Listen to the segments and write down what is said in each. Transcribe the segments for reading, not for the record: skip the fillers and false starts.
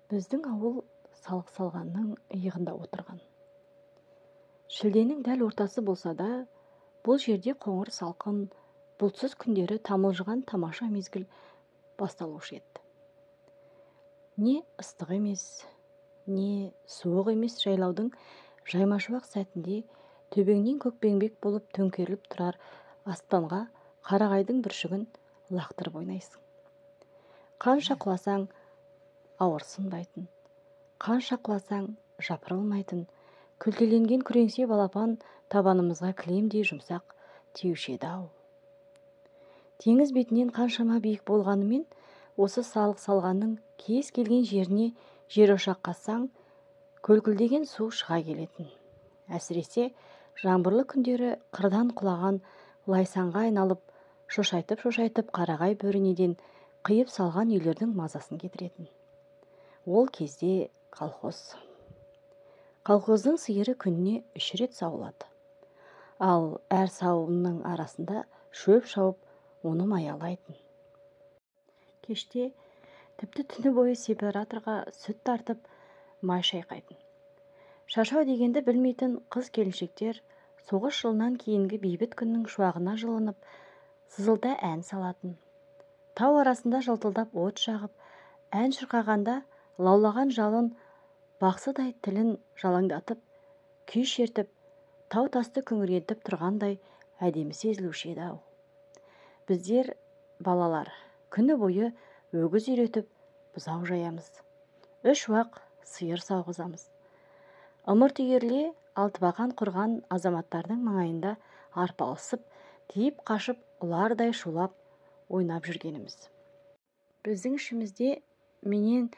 Біздің ауыл салық салғанның иығында отырған. Шілденің дәл ортасы болса да, бұл жерде қоңыр салқын, бұлтсыз күндері тамылжыған тамаша мезгіл басталушы еді. Не ыстық емес, не суық емес жайлаудың жаймашуақ сәтінде төбеңнен көкпеңбек болып төңкеріліп тұрар аспанға қарағайдың бүршігін лақтырып ойнайсың. Қанша құласаң ауырсынбайтын, қанша құласаң жапырылмайтын, күлтеленген күреңсе балапан табанымызға кілемдей жұмсақ тиюші еді-ау. Теңіз бетінен қаншама биік болғанымен, осы салық салғанның кез келген жеріне жер ошақ қазсаң, көлкілдеген су шыға келетін. Әсіресе жаңбырлы күндері қырдан құлаған лайсаңға айналып, шошайтып қарағай бөренеден қиып салған үйлердің мазасын кетіретін. Ол кезде колхоз. Колхоздың сиыры күніне 3 рет сауылады. Ал әр сауынның арасында шөп шауып, оны маялайтын. Кеште тіпті түні бойы сепараторға сүт тартып, май шайқайтын. Шашау дегенді білмейтін қыз-келіншектер соғыс жылынан кейінгі бейбіт күннің шуағына жылынып, сызылда ән салатын. Тау арасында жылтылдап от жағып, ән шырқағанда лаулаған жалын бақсыдай тілін жалаңдатып, күй шертіп, тау тасты күңірентіп тұрғандай әдемі сезілуші еді-ау. Біздер, балалар, күні бойы өгіз үйретіп, бұзау жаямыз. 3 уақ сиыр сауғызамыз. Ымырт үйіріле алтыбақан құрған азаматтардың маңайында арпалысып, тиіп қашып, ұлардай шулап, ойнап жүргеніміз. Біздің ішімізде менен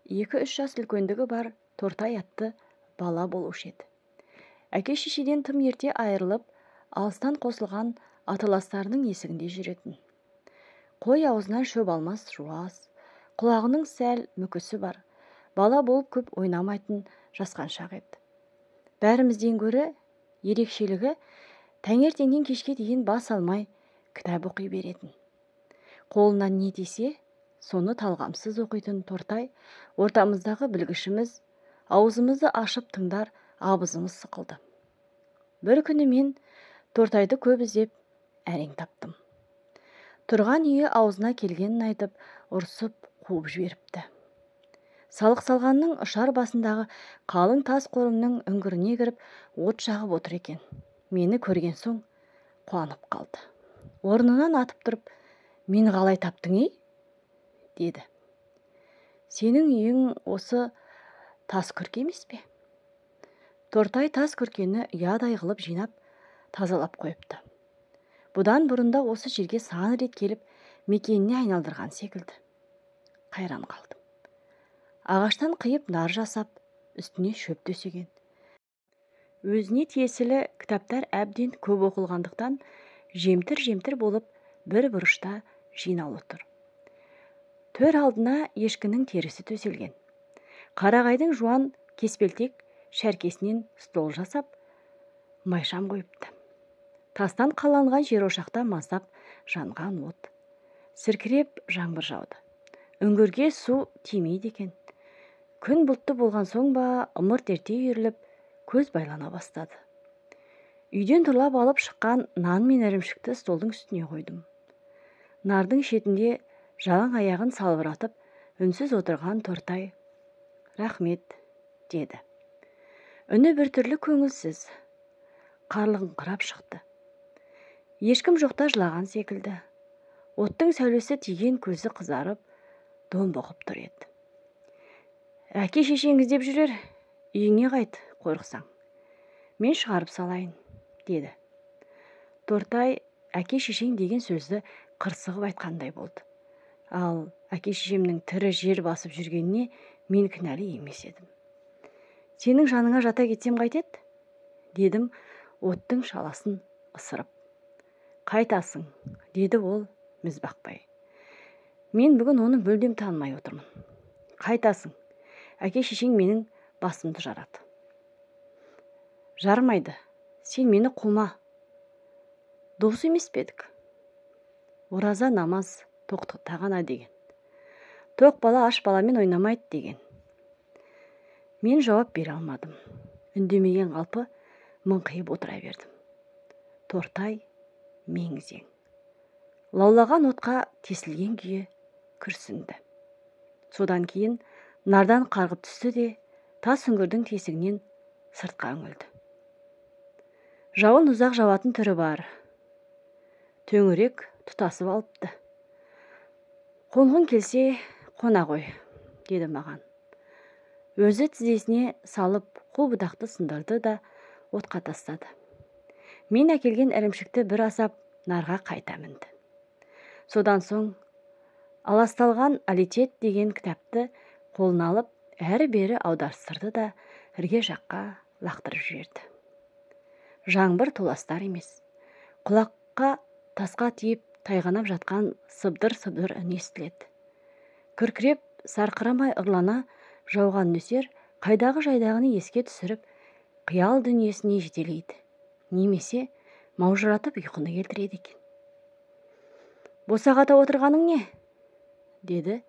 2-3 жас үлкендігі бар Тортай атты бала болушы еді. Әке-шешеден тым ерте айырылып, алыстан қосылған аталастарының есігінде жүретін. Қой аузынан шөп алмас жуас, құлағының сәл мүкісі бар, бала болып көп ойнамайтын жасқаншақ еді. Бәрімізден гөрі ерекшелігі таңертеңнен кешке дейін бас алмай кітап оқи беретін. Қолынан не тисе, соны талғамсыз оқитын Тортай ортамыздағы білгішіміз, аузымызды ашып тыңдар абызымыз сықылды. Бір күні мен Тортайды көп іздеп әрең таптым. Тұрған үйі аузына келгенін айтып, ұрсып, қуып жіберіпті. Салық салғанның ұшар басындағы қалың тас қорымның үңгіріне кіріп, от жағып отыр екен. Мені көрген соң қуанып қалды. Орнынан атып тұрып, мені қалай таптың, деді. Сенің үйің осы тас күрке емес пе? Тортай тас күркені ұядай қылып жинап, тазалап қойыпты. Бұдан бұрында осы жерге сан рет келіп, мекеніне айналдырған секілді. Қайран қалдым. Ағаштан қиып нар жасап, үстіне шөп төсеген. Өзіне тиесілі кітаптар әбден көп оқылғандықтан, жемтір болып бір бұрышта жинаулы тұр. Төр алдына ешкінің терісі төселген. Қарағайдың жуан кеспелтек шәркесінен стол жасап, майшам қойыпты. Тастан қаланған жер ошақта маздап жанған от. Сіркіреп жаңбыр жауды. Үңгірге су тимейді екен. Күн бұлтты болған соң ба, ымырт ерте үйіріліп, көз байлана бастады. Үйден тұрлап алып шыққан нан мен ірімшікті столдың үстіне қойдым. Нардың шетінде жалаң аяғын салбыратып, үнсіз отырған Тортай, «Рахмет», деді. Үні біртүрлі көңілсіз, қарлығыңқырап шықты. Ешкім жоқта жылаған секілді. Оттың сәулесі тиген көзі қызарып, домбығып тұр еді. Әке шешеңіз деп жүрер, үйіңе қайт, қорықсаң. Мен шығарып салайын, деді. Тортай әке шешең деген сөзді қырсығып айтқандай болды. Ал әке шешемнің тірі жер басып жүргеніне мен кінәлі емес едім. Сенің жаныңа жата кетсем қайтеді? Дедім, оттың шаласын ысырып. Қайтасың, деді ол мізбақпай. Мен бүгін оны мүлдем танымай отырмын. Қайтасың, әке шешең менің басымды жарады. Жармайды, сен мені қума. Дос емес педік. Ораза, намаз, тоқтық тағана деген. Тоқ бала аш баламен ойнамайды деген. Мен жауап бере алмадым. Үндемеген қалпы мыңқиып отыра бердім. Тортай мең-зең. Лаулаған отқа тесілген күйі күрсінді. Содан кейін нардан қарғып түсті де тас үңгірдің тесігінен сыртқа үңілді. Жауын ұзақ жауатын түрі бар. Төңірек тұтасып алыпты. Қонғың келсе қона ғой, деді маған. Өзі тізесіне салып қу бұдақты сындырды да отқа тастады. Мен әкелген ірімшікті бір асап нарға қайта мінді. Содан соң аласталған алитет деген кітапты қолына алып әрі-бері аударыстырды да ірге жаққа лақтырып жіберді. Жаңбыр толастар емес. Құлаққа тасқа тиіп тайғанап жатқан сыбдыр-сыбдыр үн естіледі. Күркіреп, сарқырамай ұрлана жауған нөсер қайдағы жайдағыны еске түсіріп, қиял дүниесіне жетелейді. Немесе маужыратып ұйқыны келтіреді екен. Босағада отырғаның не? Деді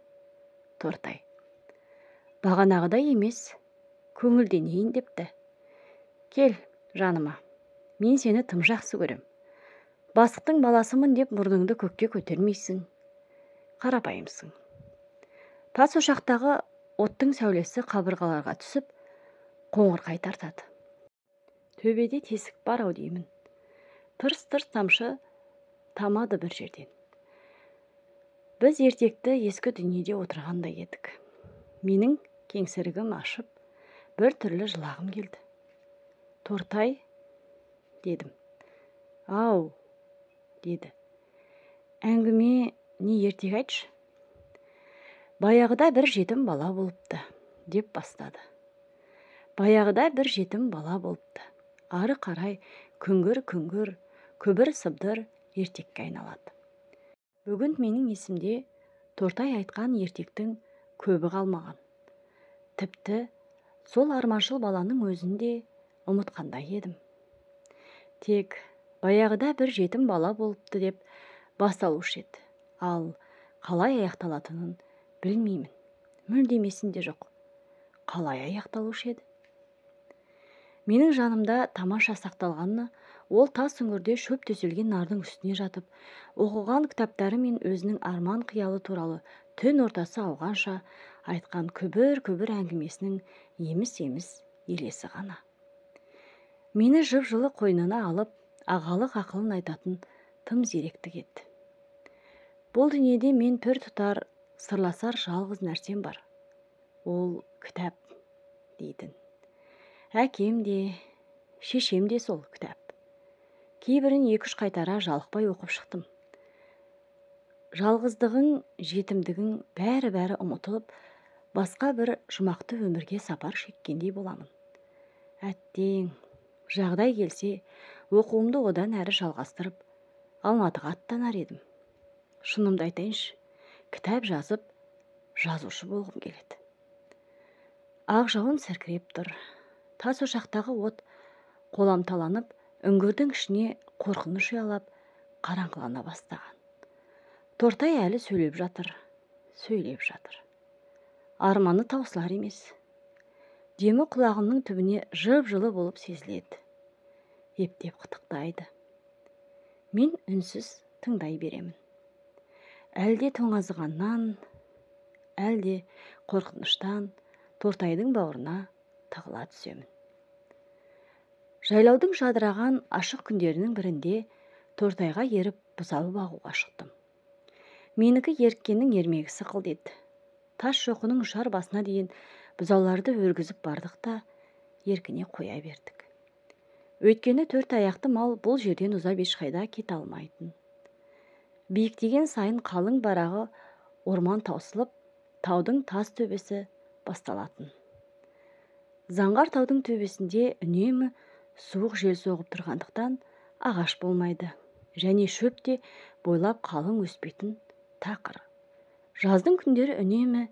Тортай. Бағанағыдай емес, көңілденейін депті. Кел, жаныма, мен сені тым жақсы көрем. Бастықтың баласымын деп мұрныңды көкке көтермейсің. Қарапайымсың. Тас ошақтағы оттың сәулесі қабырғаларға түсіп, қоңырқай тартады. Төбеде тесік бар ау деймін. Тырс-тырс тамшы тамады бір жерден. Біз ертекті ескі дүниеде отырғандай едік. Менің кеңсірігім ашып, бір түрлі жылағым келді. Тортай, дедім. Ау, деді. Әңгіме не ертек айтшы? Баяғыда бір жетім бала болыпты, деп бастады. Баяғыда бір жетім бала болыпты. Ары қарай күңгір-күңгір, күбір-сыбдыр ертекке айналады. Бүгін менің есімде Тортай айтқан ертектің көбі қалмаған. Тіпті сол арманшыл баланың өзінде ұмытқандай едім. Тек баяғыда бір жетім бала болыпты деп басталушы еді. Ал қалай аяқталатынын білмеймін. Мүлдем есімде жоқ. Қалай аяқталушы еді? Менің жанымда тамаша сақталғаны ол тас үңгірде шөп төселген нардың үстіне жатып, оқыған кітаптары мен өзінің арман қиялы туралы түн ортасы ауғанша айтқан күбір-күбір әңгімесінің еміс-еміс елесі ғана. Мені жып-жылы қойнына алып, ағалық ақылын айтатын тым зеректік еді. Бұл дүниеде мен пір тұтар, сырласар жалғыз нәрсем бар. Ол кітап, дейтін. Әкем де, шешем де сол кітап. Кейбірін 2-3 қайтара жалықпай оқып шықтым. Жалғыздығың, жетімдігің бәрі ұмытылып, басқа бір жұмақты өмірге сапар шеккендей боламын. Әттең, жағдай келсе, оқуымды одан әрі жалғастырып, Алматыға аттанар едім. Шынымды айтайыншы, кітап жазып, жазушы болғым келеді. Ақ жауын сіркіреп тұр. Тас ошақтағы от қоламталанып, үңгірдің ішіне қорқыныш ұялап, қараңғылана бастаған. Тортай әлі сөйлеп жатыр. Арманы таусылар емес. Демі құлағымның түбіне жып-жылы болып сезіледі. Ептеп қытықтайды. Мен үнсіз тыңдай беремін. Әлде тоңазығаннан, әлде қорқыныштан Тортайдың бауырына тығыла түсемін. Жайлаудың жадыраған ашық күндерінің бірінде Тортайға еріп бұзау бағуға шықтым. Менікі еріккеннің ермегі сықылдеді. Тас шоқының ұшар басына дейін бұзауларды өргізіп бардық та еркіне қоя бердік. Өйткені 4 аяқты мал бұл жерден ұзап ешқайда кете алмайтын. Биіктеген сайын қалың барағы орман таусылып, таудың тас төбесі басталатын. Заңғар таудың төбесінде үнемі суық жел соғып тұрғандықтан ағаш болмайды, және шөп те бойлап қалың өспейтін тақыр. Жаздың күндері үнемі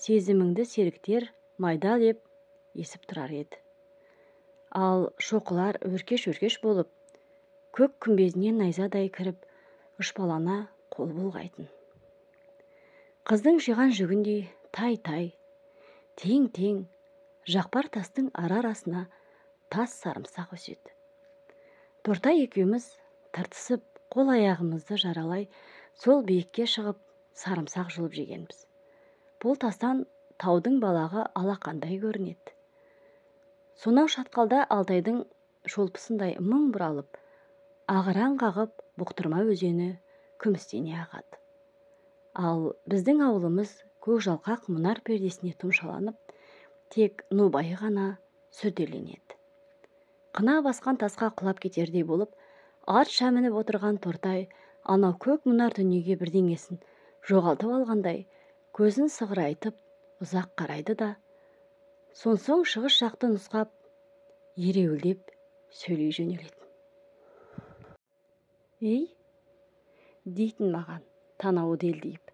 сезіміңді серіктер майда леп есіп тұрар еді. Ал шоқылар өркеш-өркеш болып, көк күмбезінен найзадай кіріп, ұшпалана қол бұлғайтын. Қыздың жиған жүгіндей тай-тай, тең-тең, Жақпар тастың арасына тас сарымсақ өседі. Тортай екеуміз тартысып, қол-аяғымызды жаралай, сол биікке шығып, сарымсақ жұлып жегенбіз. Бұл тастан таудың балағы алақандай көрінеді. Сонау шатқалда Алтайдың шолпысындай мың бұралып, ағаран қағып, бұқтырма өзені күмістене ағады. Ал біздің ауылымыз көкжалқақ мұнар пердесіне тұмшаланып, тек нобайы ғана сүрделенеді. Қына басқан тасқа құлап кетердей болып, ат шәмініп отырған Тортай анау көк мұнар дүниеге бірдеңесін жоғалтып алғандай, көзін сығырайтып ұзақ қарайды да, сонсоң шығыс жақты нұсқап, ереуілдеп сөйлей жөнеледі. «Ей!» дейтін маған танауы делдиіп.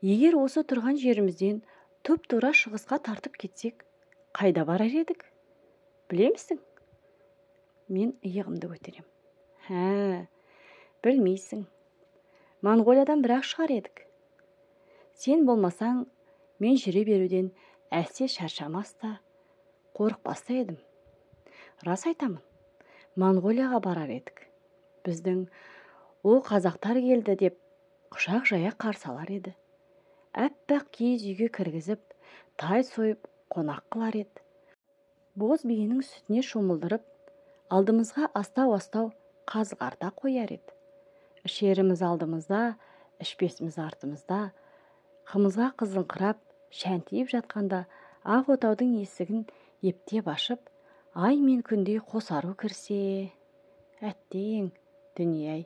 «Егер осы тұрған жерімізден тұп-тура шығысқа тартып кетсек, қайда барар едік? Білемісің?» Мен иығымды көтерем. Білмейсің. Монғолиядан бірақ шығар едік. Сен болмасаң, мен жүре беруден әсте шаршамас та, қорықпас та едім. Рас айтамын, Монғолияға барар едік. Біздің о қазақтар келді деп құшақ жая қарсы алар еді. Әппақ киіз үйге кіргізіп, тай сойып, қонақ қылар еді. Боз биенің сүтіне шомылдырып, алдымызға астау-астау қазғарда қояр еді. Ішеріміз алдымызда, ішпесіміз артымызда, қымызға қызыңқырап, шәнтиіп жатқанда ақ отаудың есігін ептеп ашып, ай мен күндей қосару кірсе, әттең, дүние-ай.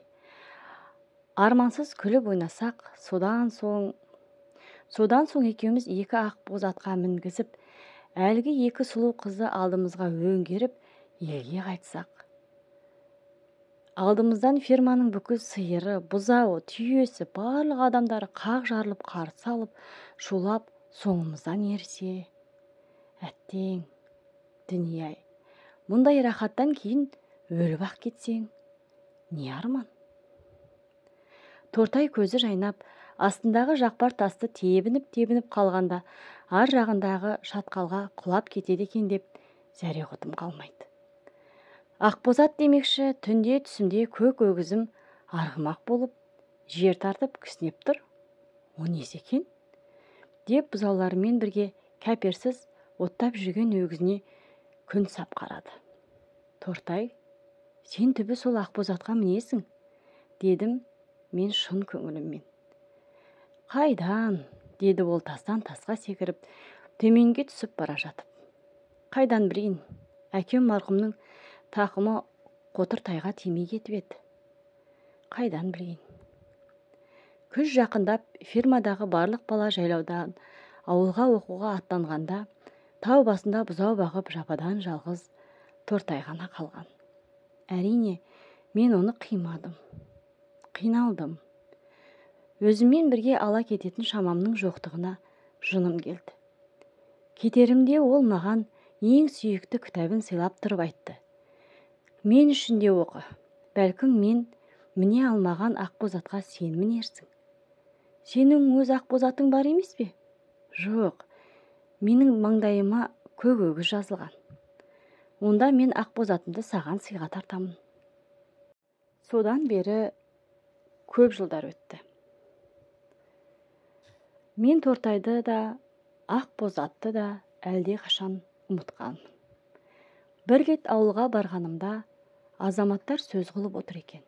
Армансыз күліп ойнасақ, содан соң екеуміз екі ақ боз атқа мінгізіп, әлгі екі сұлу қызды алдымызға өңгеріп, елге қайтсақ. Алдымыздан ферманың бүкіл сиыры, бұзауы, түйесі, барлық адамдары қақ жарылып қарсы алып, шулап, соңымыздан ерсе, әттең, дүние-ай. Мұндай рахаттан кейін өліп-ақ кетсең, не арман? Тортай көзі жайнап, астындағы Жақпар тасты тебініп қалғанда, ар жағындағы шатқалға құлап кетеді екен деп, зәре-құтым қалмайды. Ақбозат демекші, түнде түсімде көк өгізім арғымақ болып, жер тартып кісінеп тұр. О несі екен? Деп бұзауларымен бірге кәперсіз оттап жүрген өгізіне күн сап қарады. Тортай, сен түбі сол ақбозатқа мінесің, дедім мен шын көңіліммен. Қайдан, деді ол тастан тасқа секіріп, төменге түсіп бара жатып. Қайдан білейін, әкем марқұмның тақымы қотыр тайға тимей кетіп еді. Қайдан білейін. Күз жақындап, фермадағы барлық бала жайлаудан ауылға оқуға аттанғанда, тау басында бұзау бағып жападан жалғыз Тортай ғана қалған. Әрине, мен оны қимадым. Қиналдым. Өзіммен бірге ала кететін шамамның жоқтығына жыным келді. Кетерімде ол маған ең сүйікті кітабын сыйлап тұрып айтты. Мен үшін де оқы. Бәлкім мен міне алмаған ақбозатқа сен мінерсің. Сенің өз ақбозатың бар емес пе? Жоқ, менің маңдайыма көк өгіз жазылған. Онда мен ақбозатымды саған сыйға тартамын. Содан бері көп жылдар өтті. Мен Тортайды да, ақбозатты да әлде қашан ұмытқан. Бір рет ауылға барғанымда азаматтар сөз қылып отыр екен.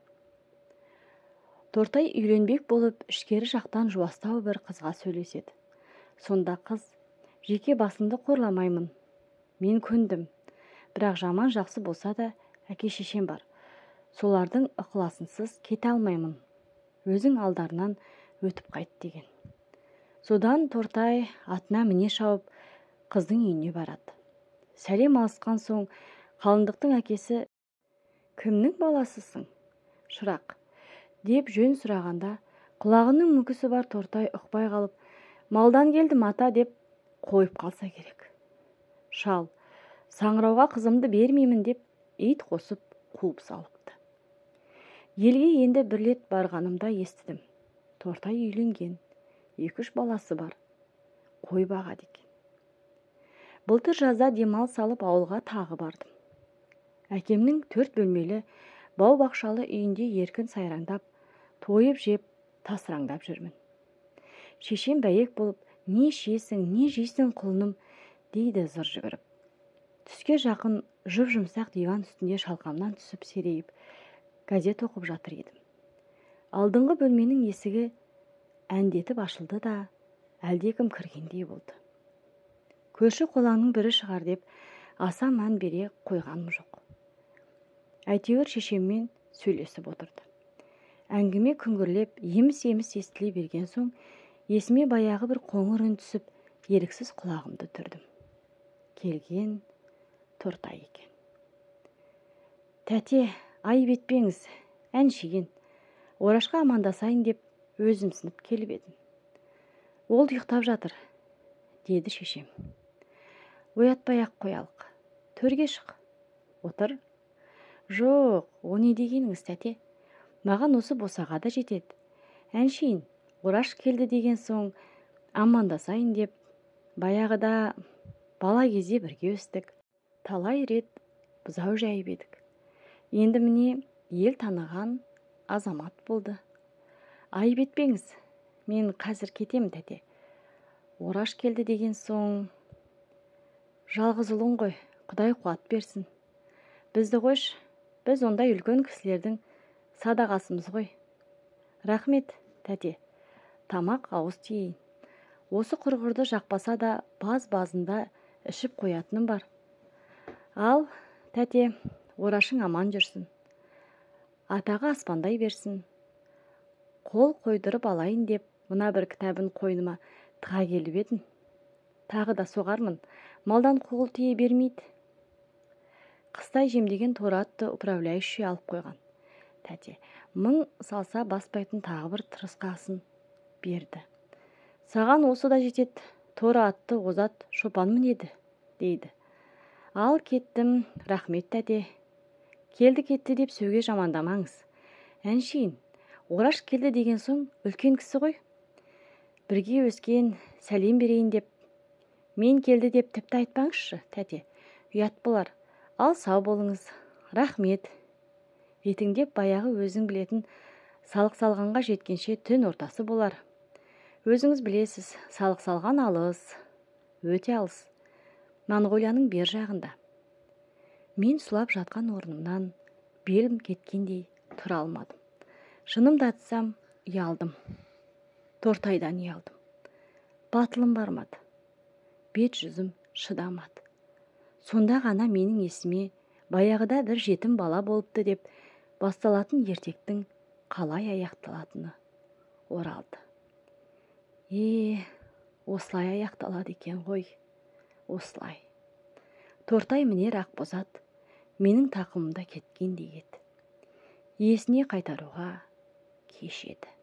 Тортай үйленбек болып ішкері жақтан жуастау бір қызға сөйлеседі. Сонда қыз, жеке басымды қорламаймын. Мен көндім, бірақ жаман жақсы болса да әке-шешем бар. Солардың ықыласынсыз кете алмаймын. Өзің алдарынан өтіп қайт деген. Содан Тортай атына міне шауып, қыздың үйіне барады. Сәлем алысқан соң, қалыңдықтың әкесі, кімнің баласысың, шырақ, деп жөн сұрағанда, құлағының мүкісі бар Тортай ұқпай қалып, малдан келдім ата деп қойып қалса керек. Шал, саңырауға қызымды бермеймін деп ит қосып қуып салыпты. Елге енді бір рет барғанымда естідім. Тортай үйленген, 2-3 баласы бар, қой бағады екен. Былтыр жазда демалыс алып ауылға тағы бардым. Әкемнің 4 бөлмелі бау-бақшалы үйінде еркін сайраңдап, тойып жеп, тасыраңдап жүрмін. Шешем бәйек болып, не ішесің, не жейсің құлыным, дейді зыр жүгіріп. Түске жақын жұп-жұмсақ диван үстінде шалқамнан түсіп серейіп, газет оқып жатыр едім. Алдыңғы бөлменің есігі әндетіп ашылды да, әлдекім кіргендей болды. Көрші қолаңның бірі шығар деп, аса мән бере қойғаным жоқ. Әйтеуір шешеммен сөйлесіп отырды. Әңгіме күңгірлеп, еміс-еміс естіле берген соң, есіме баяғы бір қоңыр үн түсіп, еріксіз құлағымды түрдім. Келген Тортай екен. Тәте, айып етпеңіз, әншейін. Орашқа амандасайын деп өзімсініп келіп едім. Ол ұйықтап жатыр, деді шешем. Оятпай-ақ қоялық. Төрге шық. Отыр. Жоқ, о не дегеніңіз, тәте? Маған осы босаға да жетеді. Әншейін, Ораш келді деген соң, амандасайын деп, баяғыда бала кезде бірге өстік. Талай рет бұзау жайып едік. Енді міне ел таныған азамат болды. Айып етпеңіз, мен қазір кетемін, тәте. Ораш келді деген соң, жалғыз ұлың ғой, Құдай қуат берсін. Бізді қойш, біз ондай үлкен кісілердің садағасымыз ғой. Рахмет, тәте. Тамақ ауыз тиейін. Осы құрғырды жақпаса да баз-базында ішіп қоятыным бар. Ал, тәте, Орашың аман жүрсін. Атаға аспандай берсін. Қол қойдырып алайын деп, мына бір кітабын қойныма тыға келіп едім. Тағы да соғармын, малдан қол тие бермейді. Қыстай жемдеген торы атты управляющий алып қойған. Тәте, 1000 салса баспайтын тағы бір тырысқасын берді. Саған осы да жетеді, торы атты озат шопанмын еді, дейді. Ал кеттім, рахмет, тәте. Келді кетті деп сөге жамандамаңыз. Әншейін, Ораш келді деген соң үлкен кісі ғой. Бірге өскен, сәлем берейін деп. Мен келді деп тіпті айтпаңызшы, тәте. Ұят болар. Ал сау болыңыз. Рахмет. Етіңдеп баяғы өзің білетін салық салғанға жеткенше түн ортасы болар. Өзіңіз білесіз, салық салған алыс, өте алыс. Моңғолияның бер жағында. Мен сұлап жатқан орнымнан белім кеткендей тұра алмадым. Шынымды айтсам, ұялдым. Тортайдан ұялдым. Батылым бармады. Бет жүзім шыдамады. Сонда ғана менің есіме баяғыда бір жетім бала болыпты деп басталатын ертектің қалай аяқталатыны оралды. Осылай аяқталады екен ғой, осылай. Тортай мінер ақбозат менің тақымымда кеткендей еді. Есіне қайтаруға кеш еді.